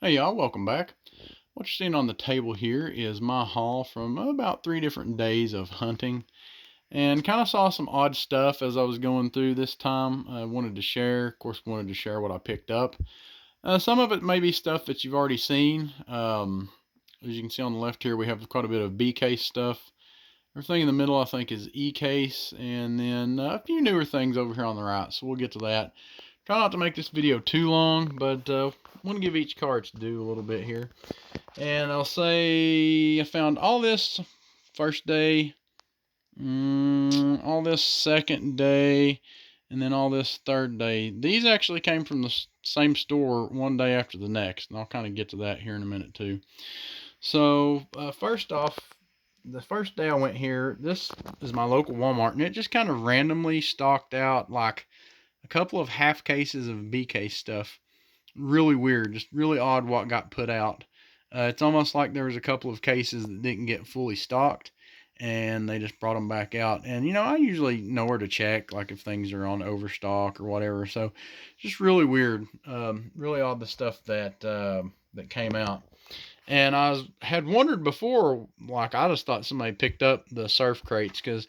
Hey y'all, welcome back. What you're seeing on the table here is my haul from about 3 different days of hunting, and kind of saw some odd stuff as I was going through this time. I wanted to share, of course, wanted to share what I picked up. Some of it may be stuff that you've already seen. As you can see on the left here, we have quite a bit of B case stuff. Everything in the middle, I think, is E case, and then a few newer things over here on the right. So we'll get to that. Try not to make this video too long, but want to give each car its due a little bit here. And I'll say I found all this first day, all this second day, and then all this third day. These actually came from the same store one day after the next, and I'll kind of get to that here in a minute too. So first off, the first day I went here, this is my local Walmart, and it just kind of randomly stocked out like a couple of half cases of B case stuff. Really weird, just really odd what got put out. It's almost like there was a couple of cases that didn't get fully stocked, and they just brought them back out. And I usually know where to check, like if things are on overstock or whatever. So, just really weird, really odd the stuff that came out. And had wondered before, like I just thought somebody picked up the surf crates because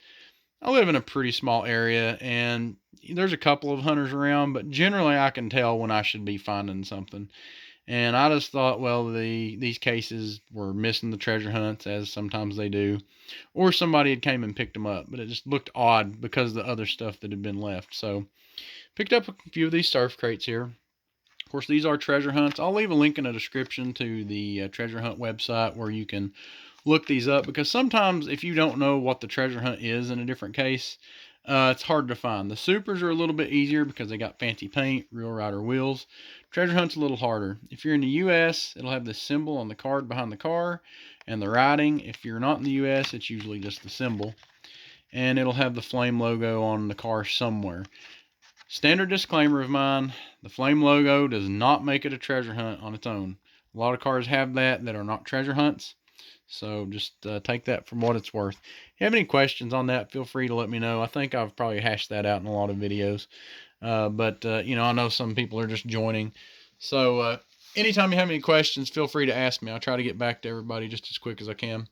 I live in a pretty small area, and there's a couple of hunters around, but generally I can tell when I should be finding something. And I just thought, well, these cases were missing the treasure hunts, as sometimes they do, or somebody had came and picked them up. But it just looked odd because of the other stuff that had been left. So picked up a few of these surf crates here. Of course, these are treasure hunts. I'll leave a link in the description to the treasure hunt website where you can look these up, because sometimes if you don't know what the treasure hunt is in a different case, it's hard to find. The supers are a little bit easier because they got fancy paint, real rider wheels. Treasure hunt's a little harder. If you're in the US, it'll have this symbol on the card behind the car and the writing. If you're not in the US, it's usually just the symbol. And it'll have the flame logo on the car somewhere. Standard disclaimer of mine, the flame logo does not make it a treasure hunt on its own. A lot of cars have that are not treasure hunts. So just take that from what it's worth. If you have any questions on that, feel free to let me know. I think I've probably hashed that out in a lot of videos. But I know some people are just joining. So anytime you have any questions, feel free to ask me. I'll try to get back to everybody just as quick as I can.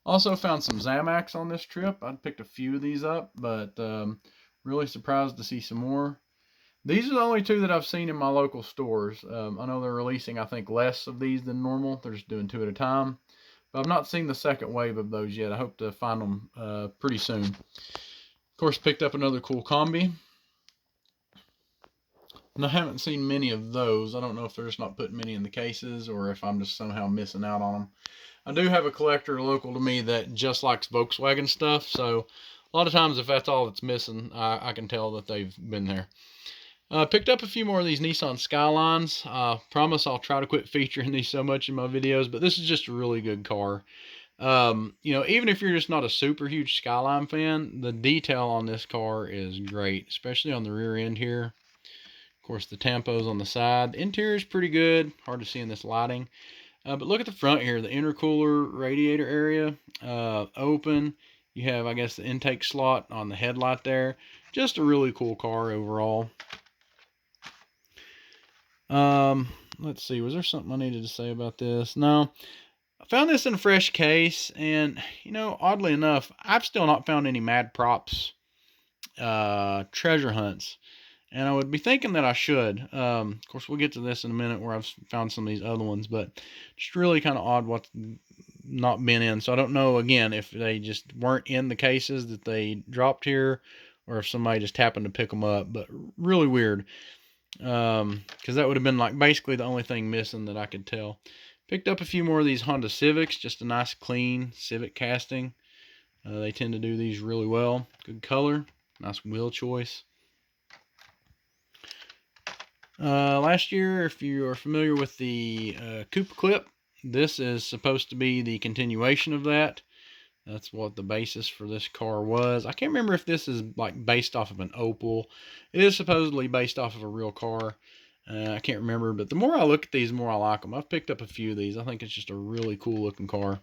Also found some Zamax on this trip. I picked a few of these up, but really surprised to see some more. These are the only two that I've seen in my local stores. I know they're releasing, I think, less of these than normal. They're just doing two at a time. But I've not seen the second wave of those yet. I hope to find them pretty soon. Of course, picked up another cool combi. And I haven't seen many of those. I don't know if they're just not putting many in the cases or if I'm just somehow missing out on them. I do have a collector local to me that just likes Volkswagen stuff. So a lot of times if that's all that's missing, I can tell that they've been there. Picked up a few more of these Nissan Skylines. Promise I'll try to quit featuring these so much in my videos, but this is just a really good car. Even if you're just not a super huge Skyline fan, the detail on this car is great, especially on the rear end here. Of course, the tampos on the side. The interior is pretty good. Hard to see in this lighting. But look at the front here. The intercooler radiator area, open. You have, I guess, the intake slot on the headlight there. Just a really cool car overall. Let's see. Was there something I needed to say about this? No. I found this in a fresh case, and oddly enough, I've still not found any Mad Props treasure hunts, and I would be thinking that I should. Of course, we'll get to this in a minute where I've found some of these other ones, but just really kind of odd what's not been in. So I don't know again if they just weren't in the cases that they dropped here, or if somebody just happened to pick them up. But really weird, because that would have been like basically the only thing missing that I could tell. Picked up a few more of these Honda Civics, just a nice clean Civic casting. They tend to do these really well. Good color, nice wheel choice. Last year, if you are familiar with the Cooper Clip, this is supposed to be the continuation of that. That's what the basis for this car was. I can't remember if this is like based off of an Opel. It is supposedly based off of a real car. I can't remember, but the more I look at these, the more I like them. I've picked up a few of these. I think it's just a really cool looking car.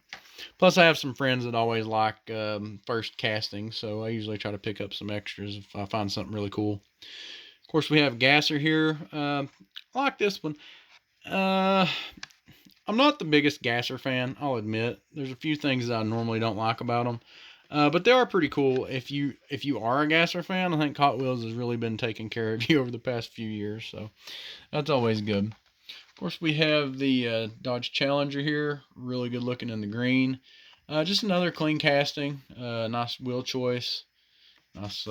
Plus, I have some friends that always like first casting, so I usually try to pick up some extras if I find something really cool. Of course, we have Gasser here. I like this one. Uh, I'm not the biggest gasser fan, I'll admit. There's a few things that I normally don't like about them. But they are pretty cool. If you are a gasser fan, I think Hot Wheels has really been taking care of you over the past few years, so that's always good. Of course, we have the Dodge Challenger here, really good looking in the green. Just another clean casting, nice wheel choice, nice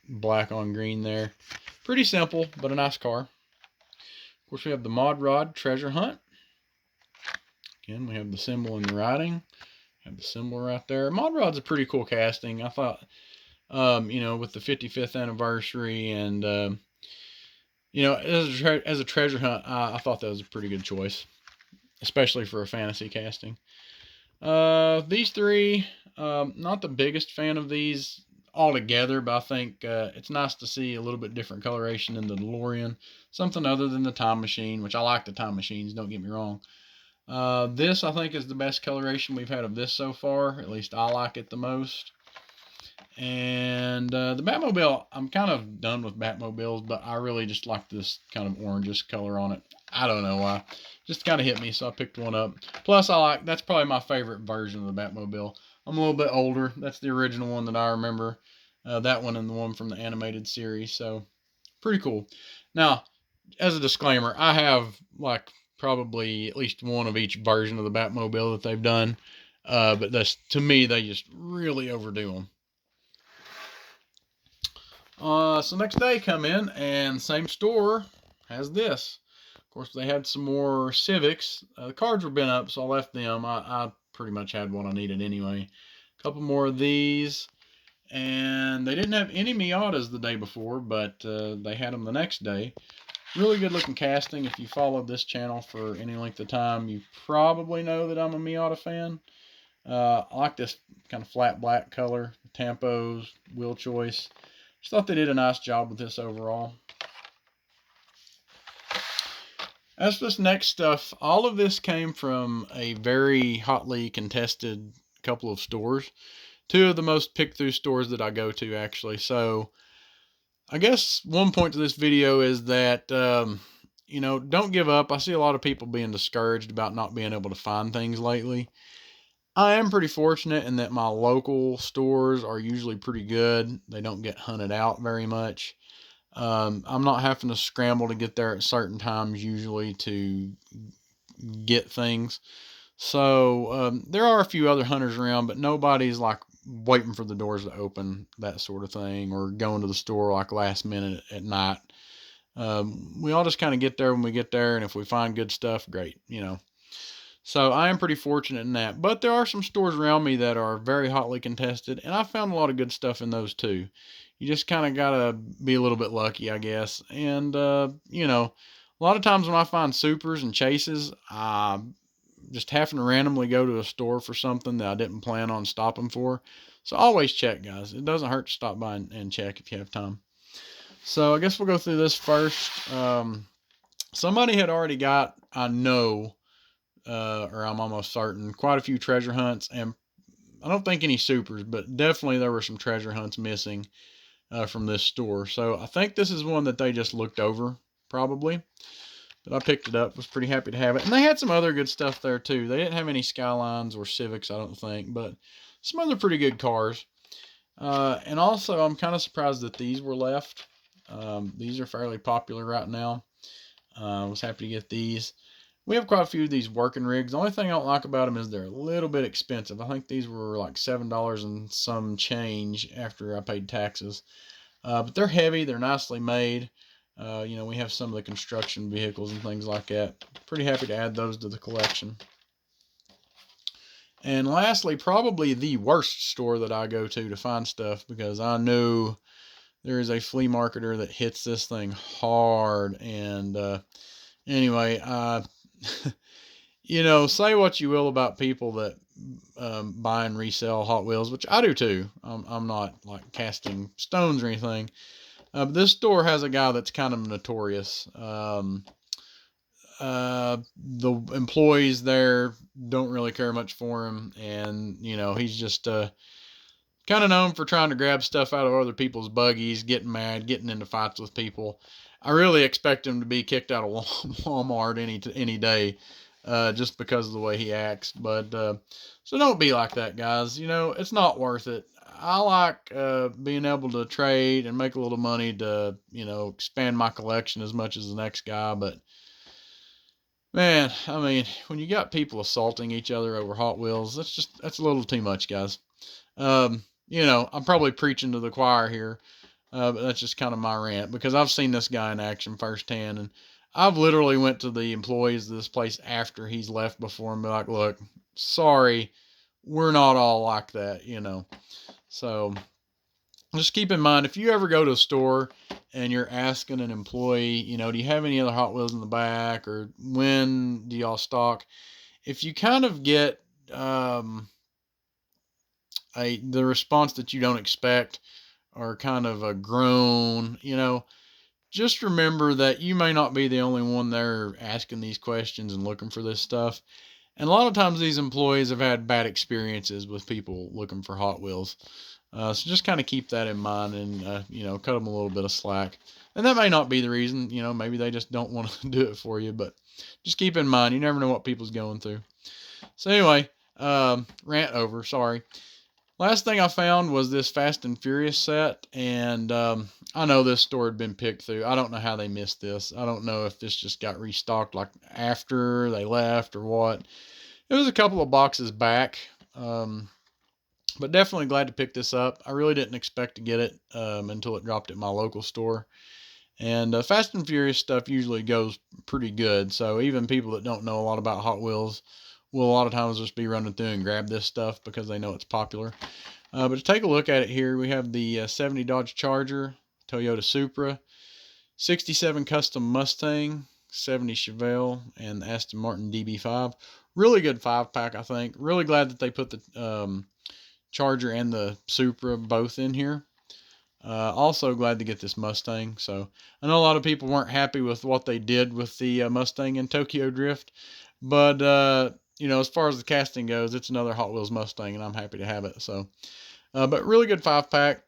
black on green there. Pretty simple, but a nice car. Of course, we have the Mod Rod Treasure Hunt. Again, we have the symbol in the writing. Have the symbol right there. Mod Rod's a pretty cool casting. I thought, with the 55th anniversary and, as a treasure hunt, I thought that was a pretty good choice, especially for a fantasy casting. These three, not the biggest fan of these altogether, but I think it's nice to see a little bit different coloration in the DeLorean. Something other than the time machine, which I like the time machines, don't get me wrong. This, I think, is the best coloration we've had of this so far. At least I like it the most. And the Batmobile, I'm kind of done with Batmobiles, but I really just like this kind of orangish color on it. I don't know why. Just kind of hit me, so I picked one up. Plus, that's probably my favorite version of the Batmobile. I'm a little bit older. That's the original one that I remember. That one and the one from the animated series. So, pretty cool. Now, as a disclaimer, I have like probably at least one of each version of the Batmobile that they've done. But that's, to me, they just really overdo them. So next day come in and same store has this. Of course, they had some more Civics. The cards were bent up, so I left them. I pretty much had what I needed anyway. A couple more of these. And they didn't have any Miatas the day before, but they had them the next day. Really good looking casting. If you followed this channel for any length of time, you probably know that I'm a Miata fan. I like this kind of flat black color, tampos, wheel choice. Just thought they did a nice job with this overall. As for this next stuff, all of this came from a very hotly contested couple of stores. Two of the most picked through stores that I go to, actually. So I guess one point to this video is that, don't give up. I see a lot of people being discouraged about not being able to find things lately. I am pretty fortunate in that my local stores are usually pretty good. They don't get hunted out very much. I'm not having to scramble to get there at certain times usually to get things. So there are a few other hunters around, but nobody's like waiting for the doors to open, that sort of thing, or going to the store like last minute at night. We all just kind of get there when we get there, and if we find good stuff, great, So I am pretty fortunate in that. But there are some stores around me that are very hotly contested, and I found a lot of good stuff in those too. You just kind of got to be a little bit lucky, I guess. And, a lot of times when I find supers and chases, I just having to randomly go to a store for something that I didn't plan on stopping for. So always check, guys. It doesn't hurt to stop by and check if you have time. So I guess we'll go through this first. Somebody had already got, I know, or I'm almost certain, quite a few treasure hunts, and I don't think any supers, but definitely there were some treasure hunts missing from this store. So I think this is one that they just looked over, probably. But I picked it up, was pretty happy to have it. And they had some other good stuff there too. They didn't have any Skylines or Civics, I don't think, but some other pretty good cars. And also, I'm kind of surprised that these were left. These are fairly popular right now. I was happy to get these. We have quite a few of these working rigs. The only thing I don't like about them is they're a little bit expensive. I think these were like $7 and some change after I paid taxes. But they're heavy. They're nicely made. We have some of the construction vehicles and things like that. Pretty happy to add those to the collection. And lastly, probably the worst store that I go to find stuff, because I know there is a flea marketer that hits this thing hard. And anyway, say what you will about people that buy and resell Hot Wheels, which I do too. I'm not like casting stones or anything. But this store has a guy that's kind of notorious. The employees there don't really care much for him, and he's just kind of known for trying to grab stuff out of other people's buggies, getting mad, getting into fights with people. I really expect him to be kicked out of Walmart any day, just because of the way he acts. But so don't be like that, guys. You know, it's not worth it. I like being able to trade and make a little money to, you know, expand my collection as much as the next guy. But man, I mean, when you got people assaulting each other over Hot Wheels, that's a little too much, guys. You know, I'm probably preaching to the choir here, but that's just kind of my rant because I've seen this guy in action firsthand, and I've literally went to the employees of this place after he's left before and be like, look, sorry, we're not all like that, you know. So just keep in mind, if you ever go to a store and you're asking an employee, you know, do you have any other Hot Wheels in the back, or when do y'all stock? If you kind of get the response that you don't expect, or kind of a groan, you know, just remember that you may not be the only one there asking these questions and looking for this stuff. And a lot of times these employees have had bad experiences with people looking for Hot Wheels. So just kind of keep that in mind, and, you know, cut them a little bit of slack. And that may not be the reason, you know, maybe they just don't want to do it for you, but just keep in mind, you never know what people's going through. So anyway, rant over, sorry. Last thing I found was this Fast and Furious set, and I know this store had been picked through. I don't know how they missed this. I don't know if this just got restocked like after they left or what. It was a couple of boxes back, but definitely glad to pick this up. I really didn't expect to get it until it dropped at my local store. And Fast and Furious stuff usually goes pretty good, so even people that don't know a lot about Hot Wheels will a lot of times just be running through and grab this stuff because they know it's popular. But to take a look at it here, we have the 70 Dodge Charger, Toyota Supra, 67 Custom Mustang, 70 Chevelle, and the Aston Martin DB5. Really good 5-pack, I think. Really glad that they put the Charger and the Supra both in here. Also glad to get this Mustang. So I know a lot of people weren't happy with what they did with the Mustang in Tokyo Drift, but you know, as far as the casting goes, it's another Hot Wheels Mustang, and I'm happy to have it. So, but really good 5-pack.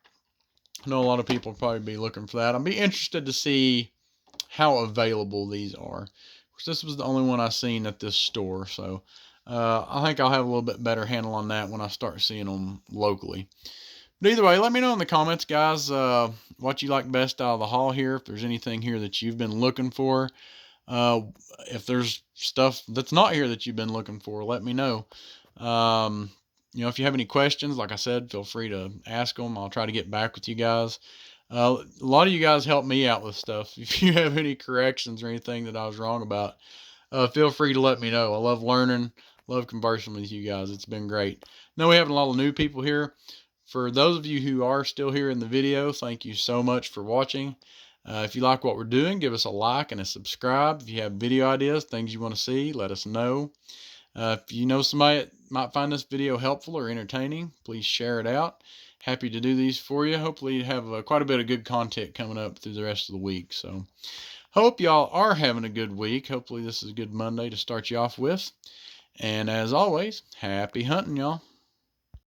I know a lot of people will probably be looking for that. I'll be interested to see how available these are. This was the only one I've seen at this store, so I think I'll have a little bit better handle on that when I start seeing them locally. But either way, let me know in the comments, guys, what you like best out of the haul here. If there's anything here that you've been looking for. Uh, if there's stuff that's not here that you've been looking for, let me know. You know, if you have any questions, like I said, feel free to ask them. I'll try to get back with you guys. A lot of you guys help me out with stuff. If you have any corrections or anything that I was wrong about, feel free to let me know. I love learning, love conversing with you guys. It's been great. Now we have a lot of new people here. For those of you who are still here in the video, thank you so much for watching. If you like what we're doing, give us a like and a subscribe. If you have video ideas, things you want to see, let us know. If you know somebody that might find this video helpful or entertaining, please share it out. Happy to do these for you. Hopefully you have quite a bit of good content coming up through the rest of the week. So hope y'all are having a good week. Hopefully this is a good Monday to start you off with. And as always, happy hunting, y'all.